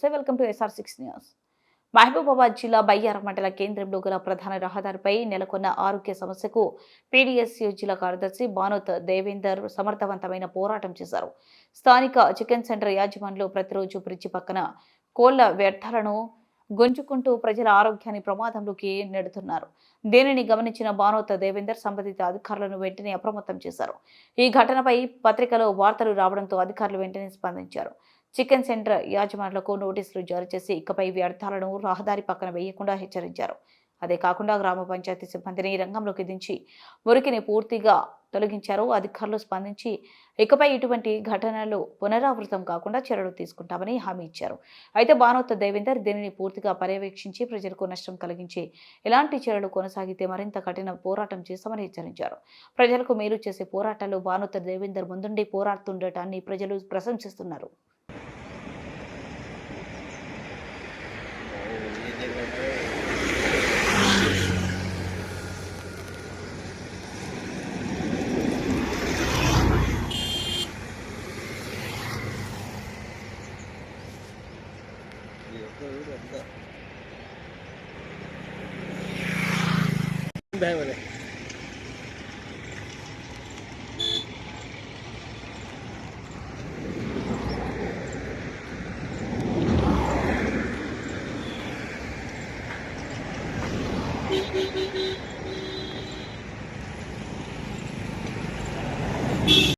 నమస్తే, welcome to SR6 news. Mahabubabad జిల్లా బయ్యారం మండల కేంద్రంలో గల ప్రధాన రహదారిపై నెలకొన్న ఆరోగ్య సమస్యకు PDSU జిల్లా కార్యదర్శి బానోత్ దేవేందర్ సమర్థవంతమైన పోరాటం చేశారు. స్థానిక చికెన్ సెంటర్ యాజమాన్యులు ప్రతిరోజు బ్రిడ్జి పక్కన కోళ్ల వ్యర్థాలను గుంజుకుంటూ ప్రజల ఆరోగ్యాన్ని ప్రమాదంలోకి నెడుతున్నారు. దీనిని గమనించిన బానోత్ దేవేందర్ సంబంధిత అధికారులను వెంటనే అప్రమత్తం చేశారు. ఈ ఘటనపై పత్రికలో వార్తలు రావడంతో అధికారులు వెంటనే స్పందించారు. చికెన్ సెంటర్ యాజమానులకు నోటీసులు జారీ చేసి ఇకపై వ్యర్థాలను రహదారి పక్కన వేయకుండా హెచ్చరించారు. అదే కాకుండా గ్రామ పంచాయతీ సిబ్బందిని రంగంలోకి దించి మురికిని పూర్తిగా తొలగించారు. అధికారులు స్పందించి ఇకపై ఇటువంటి ఘటనలు పునరావృతం కాకుండా చర్యలు తీసుకుంటామని హామీ ఇచ్చారు. అయితే బానోత్ దేవేందర్ దీనిని పూర్తిగా పర్యవేక్షించి ప్రజలకు నష్టం కలిగించి ఇలాంటి చర్యలు కొనసాగితే మరింత కఠిన పోరాటం చేస్తామని హెచ్చరించారు. ప్రజలకు మేలు చేసే పోరాటాలు బానోత్ దేవేందర్ ముందుండి పోరాడుతుండటాన్ని ప్రజలు ప్రశంసిస్తున్నారు. Bye,